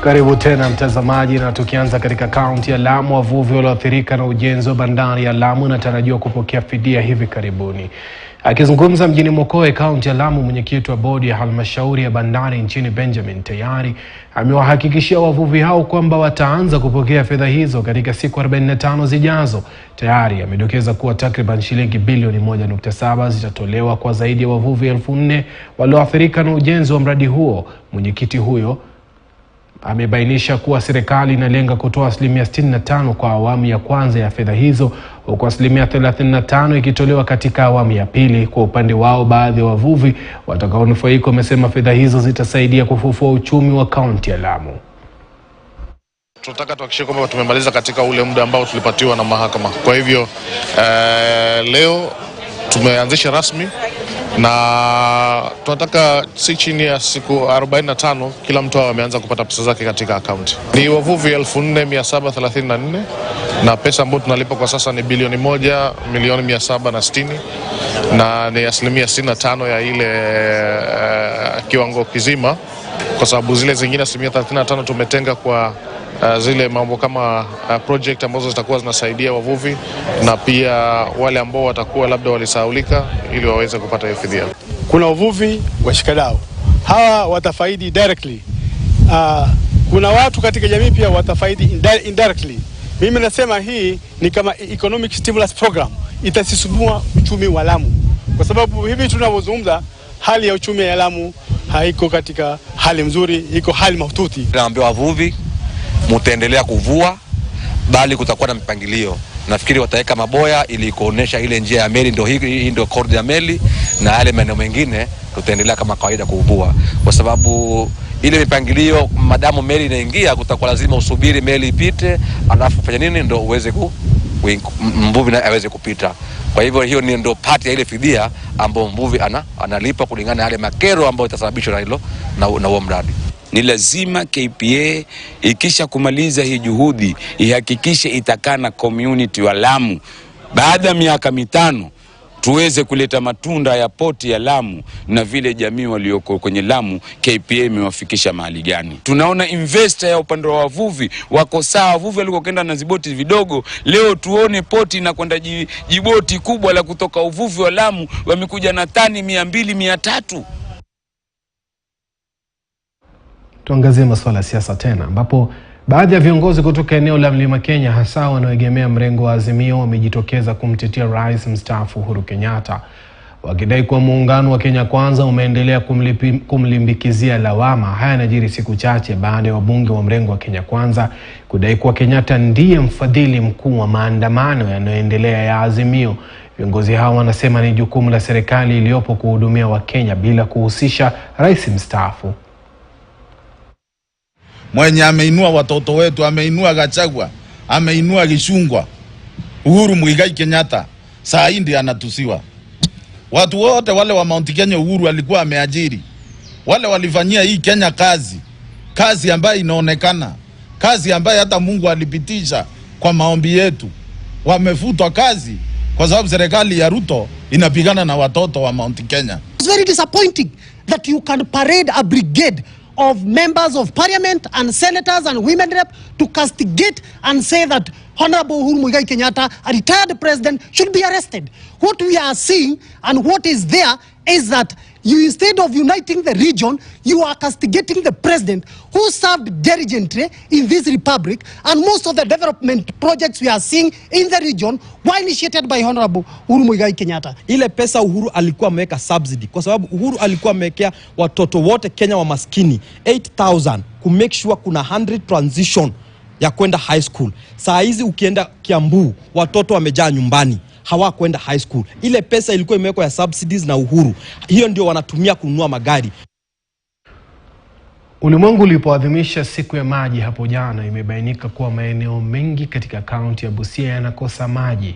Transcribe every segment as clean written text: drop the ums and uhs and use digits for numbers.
Karibu tena mtazamaji, na tukianza katika kaunti ya Lamu, wavuvi walioathirika na ujenzi wa bandari ya Lamu wanatarajiwa kupokea fidia hivi karibuni. Akizungumza mjini Mokoe, kaunti ya Lamu, mwenyekiti wa bodi ya halmashauri ya bandari nchini Benjamin tayari amewahakikishia wavuvi hao kwamba wataanza kupokea fedha hizo katika siku 45 zijazo. Tayari amedokeza kuwa takriban shilingi bilioni 1.7 zitatolewa kwa zaidi ya wavuvi 4,000 walioathirika na ujenzi wa mradi huo. Mwenyekiti huyo amebainisha kuwa serikali inalenga kutoa 65% kwa awamu ya kwanza ya fedha hizo, huku 35% ikitolewa katika awamu ya pili. Kwa upande wao, baadhi ya wavuvi watakaonufaika wamesema fedha hizo zitasaidia kufufua uchumi wa kaunti ya Lamu. Tunataka tuhakikishe kwamba tumemaliza katika ule muda ambao tulipatiwa na mahakama. Kwa hivyo leo tumeanzisha rasmi na tunataka si chini ya siku 45 kila mtu ameanza kupata pesa zake katika akaunti. Ni wavuvi 4,734 na pesa ambayo tunalipa kwa sasa ni bilioni 1,760,000 na ni 65% ya ile kiwango kizima, kwa sababu zile zingine 35% tumetenga kwa zile mambo kama project ambazo zitakuwa zinasaidia wavuvi na pia wale ambao watakuwa labda walisahaulika ili waweze kupata hiyo fidia. Kuna wavuvi washikadau, hawa watafaidi directly. Kuna watu katika jamii pia watafaidi indirectly. Mimi nasema hii ni kama economic stimulus program, itasisumua uchumi wa Lamu, kwa sababu hivi tunavyozungumza hali ya uchumi ya Lamu haiko katika hali mzuri, iko hali mahututi. Naambia wavuvi mtaendelea kuvua, bali kutakuwa na mpangilio. Nafikiri wataweka maboya ili kuonesha ile njia ya meli ndio hii ndio kodi ya meli, na yale maeneo mengine tutaendelea kama kawaida kuvua, kwa sababu ile mipangilio, madamu meli inaingia kutakuwa lazima usubiri meli ipite, alafu fanya nini ndio uweze mvuvi na aweze kupita. Kwa hivyo hiyo ni ndio part ya ile fidia ambayo mvuvi analipa kulingana na yale makero ambayo itasababishwa na hilo na huo mradi. Ni lazima KPA ikisha kumaliza hii juhudi ihakikishe itakaa na community wa Lamu. Baada ya miaka 5 tuweze kuleta matunda ya poti ya Lamu, na vile jamii walioko kwenye Lamu KPA imewafikisha mahali gani. Tunaona investor ya upande wa wavuvi wako sawa. Wavuvi walikuwa kwenda na ziboti vidogo, leo tuone poti na kwenda jiboti kubwa la kutoka uvuvi wa Lamu wamekuja na tani 200-300. Tuangazie masuala ya siasa tena, ambapo baadhi ya viongozi kutoka eneo la Mlima Kenya, hasa wanaoegemea mrengo wa Azimio, wamejitokeza kumtetea Rais mstaafu Uhuru Kenyatta, wakidai kuwa muungano wa Kenya Kwanza umeendelea kumlimbikizia lawama. Haya yanajiri siku chache baada ya wabunge wa mrengo wa Kenya Kwanza kudai kuwa Kenyatta ndiye mfadhili mkuu wa maandamano yanayoendelea ya Azimio. Viongozi hao wanasema ni jukumu la serikali iliyopo kuhudumia Wakenya bila kuhusisha rais mstaafu. Mwenye ameinua watoto wetu, ameinua Gachagua, ameinua Gishungwa, Uhuru Muigai Kenyatta, saa hii ndiye anatusiwa. Watu wote wale wa Mount Kenya Uhuru alikuwa ameajiri, wale walifanyia hii Kenya kazi ambayo inaonekana, kazi ambayo hata Mungu alipitisha kwa maombi yetu, wamefutwa kazi kwa sababu serikali ya Ruto inapigana na watoto wa Mount Kenya. It's very disappointing that you can parade a brigade of members of parliament and senators and women rep to castigate and say that Honorable Uhuru Muigai Kenyatta, a retired president, should be arrested. What we are seeing and what is there is that you, instead of uniting the region, you are castigating the president who served diligently in this republic, and most of the development projects we are seeing in the region were initiated by Honorable Uhuru Muigai Kenyatta. Ile pesa Uhuru alikuwa ameweka subsidy, kwa sababu Uhuru alikuwa amewekea watoto wote Kenya wa maskini 8,000 ku make sure kuna 100 transition ya kwenda high school. Saa hizi ukienda Kiambu watoto wamejaa nyumbani, hawakwenda high school. Ile pesa ilikuwa imewekwa ya subsidies na Uhuru, hiyo ndio wanatumia kununua magari. Ulimwengu ulipoadhimisha siku ya maji hapo jana, imebainika kuwa maeneo mengi katika kaunti ya Busia yanakosa maji,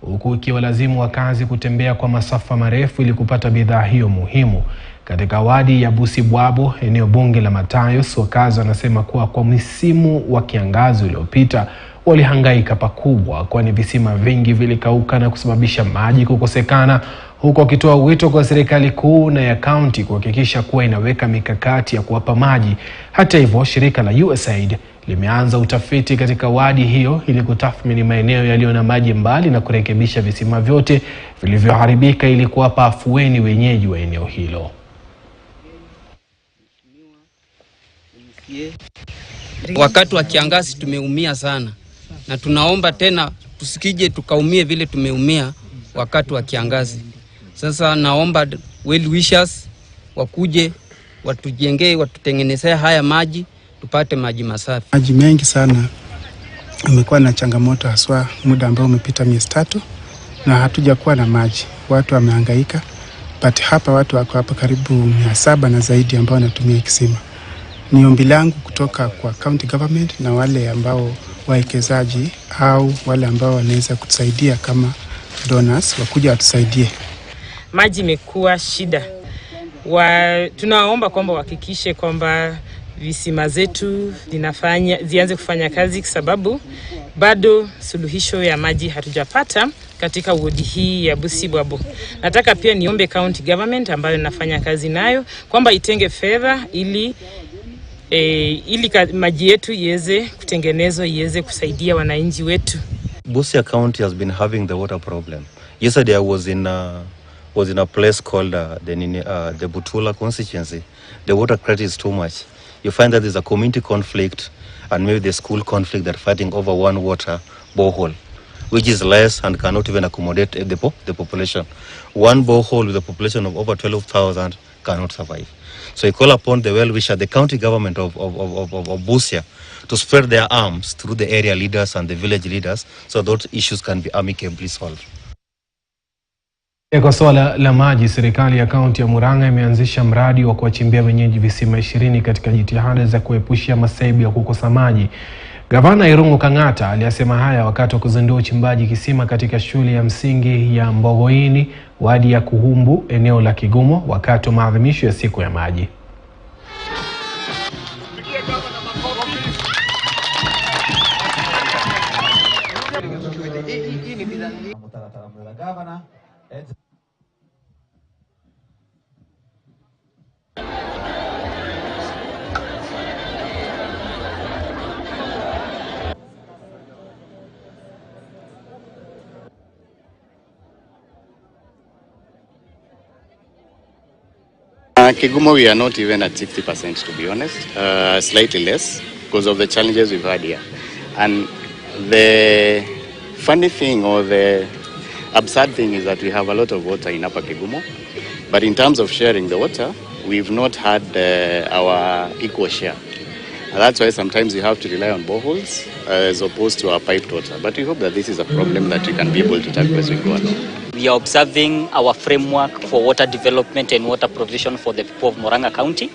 huku ikiwalazimu wakazi kutembea kwa masafa marefu ili kupata bidhaa hiyo muhimu. Katika wadi ya Busibwabo, eneo bunge la Matayos, wakazi wanasema kuwa kwa msimu wa kiangazi uliopita walihangaika pakubwa, kwani visima vingi vilikauka na kusababisha maji kukosekana, huko akitoa wito kwa serikali kuu na ya kaunti kuhakikisha kuwa inaweka mikakati ya kuwapa maji. Hata hivyo, shirika la USAID limeanza utafiti katika wadi hiyo ili kutathmini maeneo yaliyo na maji mbali na kurekebisha visima vyote vilivyoharibika ili kuwapa afueni wenyeji wa eneo hilo. Wakati wa kiangazi tumeumia sana, na tunaomba tena tusikije tukaumie vile tumeumia wakati wa kiangazi. Sasa naomba well wishers wakuje watujengee, watutengenezee haya maji tupate maji masafi. Maji mengi sana imekuwa na changamoto, haswa muda ambao umepita miezi 3 na hatujakuwa na maji. Watu wamehangaika, but hapa watu wako hapa karibu 700 na zaidi ambao wanatumia kisima. Ni ombi langu kutoka kwa county government na wale ambao wawekezaji au wale ambao wanaweza kutusaidia kama donors wakuja watusaidie. Maji imekuwa shida. Tunaomba kwamba wahakikishe kwamba visima zetu zianze kufanya kazi, kwa sababu bado suluhisho ya maji hatujapata katika wodi hii ya Busibwabo. Nataka pia niombe county government ambayo inafanya kazi nayo kwamba itenge fedha ili maji yetu iweze kutengenezwa, iweze kusaidia wananchi wetu. Busia County has been having the water problem. Yesterday I was in a place called the Butula constituency. The water crisis is too much. You find that there's a community conflict and maybe the school conflict that are fighting over one water borehole, which is less and cannot even accommodate the population. One borehole with a population of over 12,000 cannot survive. So I call upon the well-wisher, the county government of Busia, to spread their arms through the area leaders and the village leaders so those issues can be amicably solved. Kwa swala la maji, serikali ya kaunti ya Murang'a imeanzisha mradi wa kuwachimbia wenyeji visima 20 katika jitihada za kuepushia masaibu ya kukosa maji. Gavana Irungu Kang'ata aliyasema haya wakati wa kuzindua uchimbaji kisima katika shule ya msingi ya Mbogoini, wadi ya Kuhumbu, eneo la Kigumo, wakati wa maadhimisho ya siku ya maji. Kigumo, we are not even at 60%, to be honest, slightly less because of the challenges we've had here. And the funny thing or the absurd thing is that we have a lot of water in Upper Kigumo, but in terms of sharing the water, we've not had our equal share. And that's why sometimes you have to rely on boreholes as opposed to our piped water. But we hope that this is a problem that we can be able to tackle as we go along. We are observing our framework for water development and water provision for the people of Murang'a County.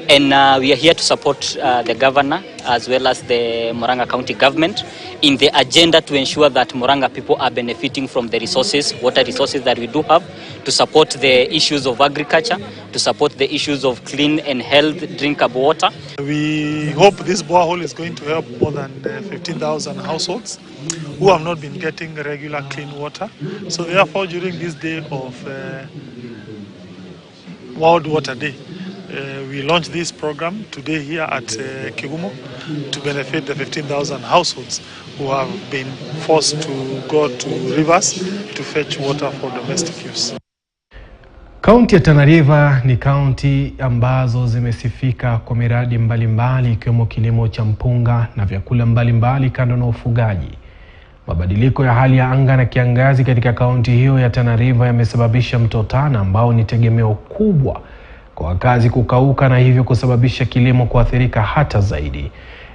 And we are here to support the governor as well as the Murang'a County government in the agenda to ensure that Murang'a people are benefiting from the resources, water resources that we do have, to support the issues of agriculture, to support the issues of clean and healthy drinkable water. We hope this borehole is going to help more than 15,000 households who have not been getting regular clean water. So therefore, during this day of World Water Day, we launched this program today here at Kigumo to benefit the 15,000 households who have been forced to go to rivers to fetch water for domestic use. Kaunti ya Tana River ni kaunti ambazo zimesifika kwa miradi mbalimbali ikiwemo kilimo cha mpunga na vyakula mbalimbali kando na ufugaji. Mabadiliko ya hali ya anga na kiangazi katika kaunti hiyo ya Tana River yamesababisha mto Tana ambao ni tegemeo kubwa kwa wakazi kukauka na hivyo kusababisha kilimo kuathirika hata zaidi.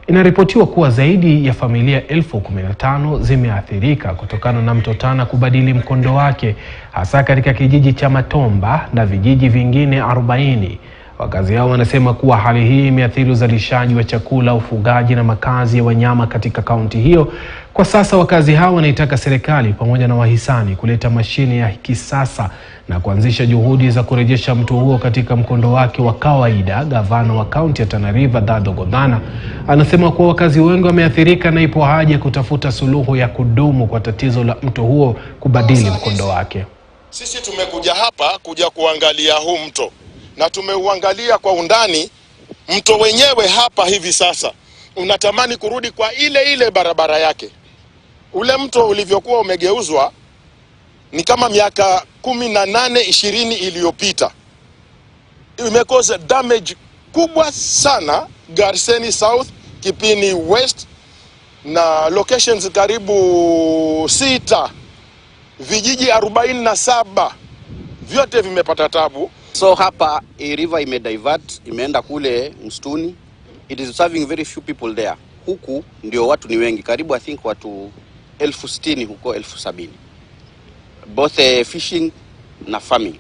Inaripotiwa kuwa zaidi ya familia 15,000 zimeathirika kutokana na mto Tana kubadili mkondo wake, hasa katika kijiji cha Matomba na vijiji vingine 40. Wakazi hao wanasema kuwa hali hii imeathiri uzalishaji wa chakula, ufugaji na makazi ya wanyama katika kaunti hiyo. Kwa sasa wakazi hao wanaitaka serikali pamoja na wahisani kuleta mashine ya kisasa na kuanzisha juhudi za kurejesha mto huo katika mkondo wake wa kawaida. Gavana wa kaunti ya Tana River Dadho Godhana anasema kuwa wakazi wengi wameathirika na ipo haja kutafuta suluhu ya kudumu kwa tatizo la mto huo kubadili mkondo wake. Sisi tumekuja hapa kuja kuangalia huu mto, na tumeuangalia kwa undani. Mto wenyewe hapa hivi sasa unatamani kurudi kwa ile barabara yake. Ule mto ulivyokuwa umegeuzwa ni kama miaka 18-20 iliyopita. Imekosa damage kubwa sana Garseni South, Kipini West na locations karibu 6, vijiji 47 vyote vimepata tabu. So hapa river imedivert, imeenda kule msituni. It is serving very few people there. Huku ndio watu ni wengi, karibu I think watu 60,000 huko 70,000. Both fishing na farming.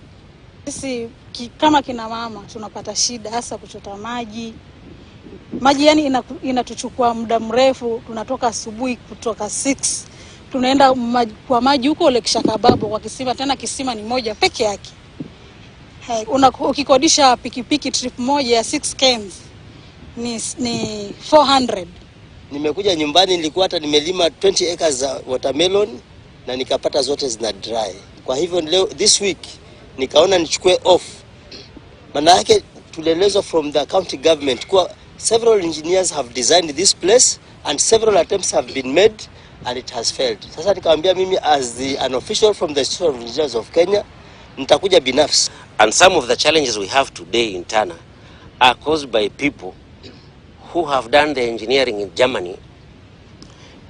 Sisi kama kina mama tunapata shida hasa kuchota maji. Maji yani inatuchukua muda mrefu, tunatoka asubuhi kutoka 6. Tunaenda kwa maji huko Lake Shakababo kwa kisima, tena kisima ni moja peke yake. Ukikodisha pikipiki trip moja ya 6 cans ni 400. Nimekuja nyumbani, nilikuwa hata nimelima 20 acres za watermelon na nikapata zote zina dry. Kwa hivyo leo this week nikaona nichukue off. Maana yake tulielezwa from the county government kwa several engineers have designed this place and several attempts have been made and it has failed. Sasa nikamwambia mimi as an official from the Institute of Engineers of Kenya nitakuja binafsi. And some of the challenges we have today in Tana are caused by people who have done the engineering in Germany,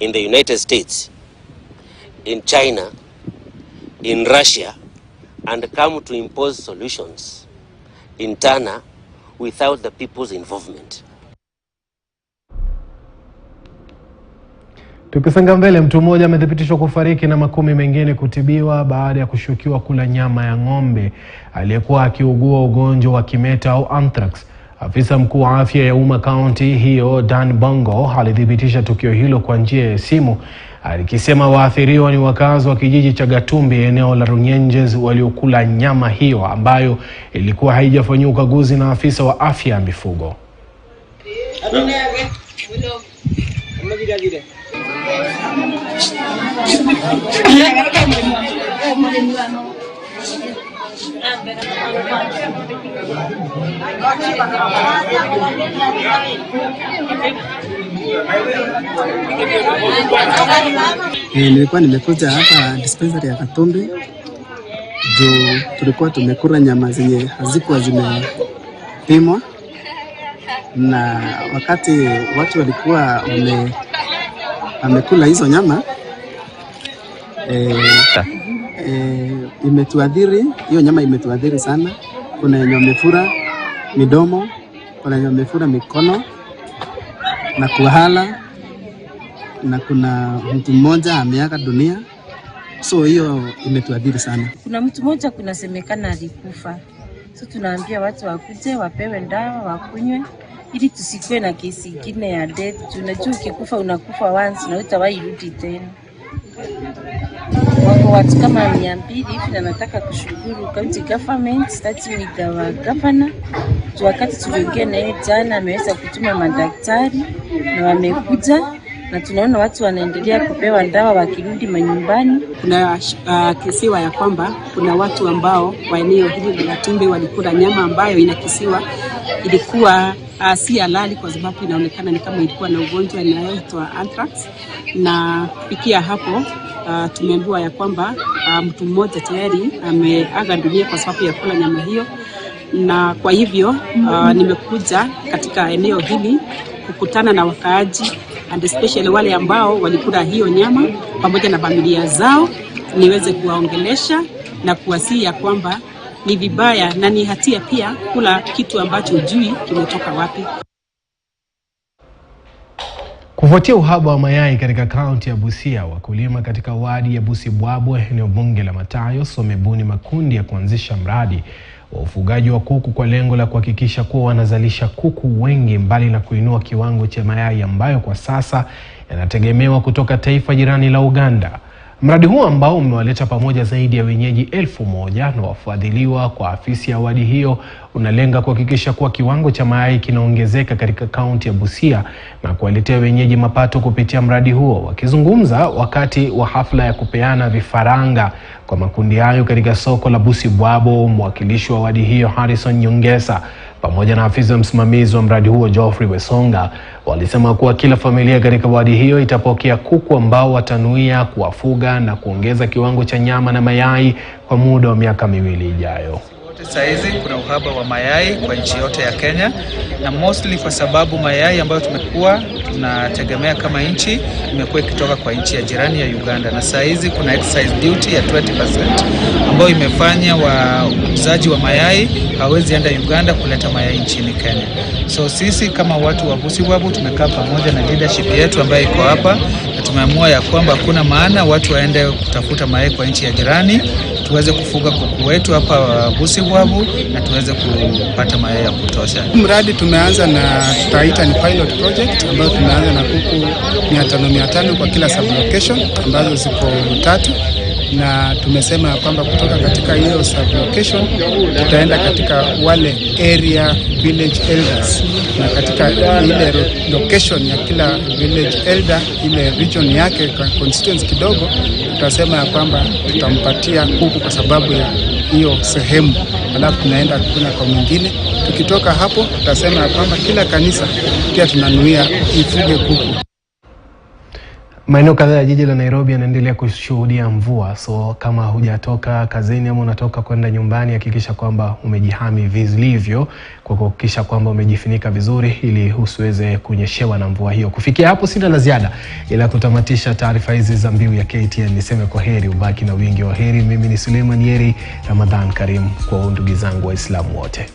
in the United States, in China, in Russia, and come to impose solutions in Tana without the people's involvement. Tukisonga mbele, mtu mmoja amethibitishwa kufariki na makumi mengine kutibiwa baada ya kushukiwa kula nyama ya ng'ombe aliyekuwa akiugua ugonjwa wa kimeta au anthrax. Afisa mkuu wa afya ya umma kaunti hiyo Dan Bongo alithibitisha tukio hilo kwa njia ya simu, akisema waathiriwa ni wakazi wa kijiji cha Gatumbi eneo la Runyenjes waliokula nyama hiyo ambayo ilikuwa haijafanywa ukaguzi na afisa wa afya ya mifugo. Nilikuwa nimekuja hapa dispensary ya Gatumbi juu tulikuwa tumekula nyama zenye hazikuwa zimepimwa, na wakati watu walikuwa wamekula hizo nyama imetuadhiri. Hiyo nyama imetuadhiri sana. Kuna yenye wamefura midomo, kuna yenye wamefura mikono na kuhala, na kuna mtu mmoja ameaga dunia. So hiyo imetuadhiri sana. Kuna mtu mmoja kunasemekana alikufa. So tunaambia watu wakuje wapewe dawa wakunywe ili tusikue na kesi nyingine ya death. Tunajua ukikufa unakufa once na hutawahi rudi tena. Wako watu kama 200 hivi, na nataka kushukuru county government starting with our governor. Wakati tuliongea naye jana ameweza kutuma madaktari na wamekuja, na tunaona watu wanaendelea kupewa dawa wakirudi manyumbani. Kuna kisiwa ya kwamba kuna watu ambao wa eneo hili la Gatumbi walikula nyama ambayo inakisiwa ilikuwa si halali, kwa sababu inaonekana ni kama ilikuwa na ugonjwa unaoitwa anthrax. Na kufikia hapo tumeambiwa ya kwamba mtu mmoja tayari ameaga dunia kwa sababu ya kula nyama hiyo. Na kwa hivyo nimekuja katika eneo hili kukutana na wakaaji and especially wale ambao walikula hiyo nyama pamoja na familia zao, niweze kuwaongelesha na kuwasihi ya kwamba ni vibaya na ni hatia pia kula kitu ambacho hujui kimetoka wapi. Kufuatia uhaba wa mayai katika kaunti ya Busia, wakulima katika wadi ya Busibwabwe eneo bunge la Matayo wamebuni makundi ya kuanzisha mradi wa ufugaji wa kuku kwa lengo la kuhakikisha kuwa wanazalisha kuku wengi, mbali na kuinua kiwango cha mayai ambayo kwa sasa yanategemewa kutoka taifa jirani la Uganda. Mradi huu ambao umewaleta pamoja zaidi ya wenyeji 1000 na wafadhiliwa kwa afisi ya wadi hiyo unalenga kuhakikisha kuwa kiwango cha mayai kinaongezeka katika kaunti ya Busia na kuwaletea wenyeji mapato kupitia mradi huo. Wakizungumza wakati wa hafla ya kupeana vifaranga kwa makundi hayo katika soko la Busibwabo, mwakilishi wa wadi hiyo Harrison Nyongesa pamoja na afisa msimamizi wa mradi huo Geoffrey Wesonga walisema kuwa kila familia katika wadi hiyo itapokea kuku ambao watanuia kuwafuga na kuongeza kiwango cha nyama na mayai kwa muda wa miaka 2 ijayo. Saizi kuna uhaba wa mayai kwa nchi yote ya Kenya, na mostly kwa sababu mayai ambayo tumekuwa tunategemea kama nchi imekuwa ikitoka kwa nchi ya jirani ya Uganda, na saizi kuna excise duty ya 20% ambayo imefanya wauzaji wa mayai hawezi enda Uganda kuleta mayai nchini Kenya. So sisi kama watu wa Busibwabo tumekaa pamoja na leadership yetu ambayo iko hapa na tumeamua ya kwamba kuna maana watu waende kutafuta mayai kwa nchi ya jirani, tuweze kufuga kuku wetu hapa Busibwabo na tuweze kupata mayai ya kutosha. Mradi tumeanza na tutaita ni pilot project ambayo tumeanza na kuku 500 kwa kila sub location ambazo ziko 3, na tumesema kwamba kutoka katika hiyo sub location tutaenda katika wale area village elders, na katika ile location ya kila village elder ile region yake kwa constituency kidogo tutasema ya kwamba tutampatia kuku kwa sababu ya hiyo sehemu, alafu tunaenda kuna kwa mwingine. Tukitoka hapo tutasema ya kwamba kila kanisa pia tunanuia ifuge kuku. Maeneo kadhaa ya jiji la Nairobi yanaendelea kushuhudia mvua, so kama hujatoka kazini ama unatoka kwenda nyumbani, hakikisha kwamba umejihami vilivyo kwa kuhakikisha kwamba umejifunika vizuri ili usiweze kunyeshewa na mvua hiyo. Kufikia hapo sina la ziada ila kutamatisha taarifa hizi za Mbiu ya KTN. Niseme kwa heri, ubaki na wingi wa heri. Mimi ni Suleiman Yeri Ramadhan Karim kwa ndugu zangu Waislamu wote.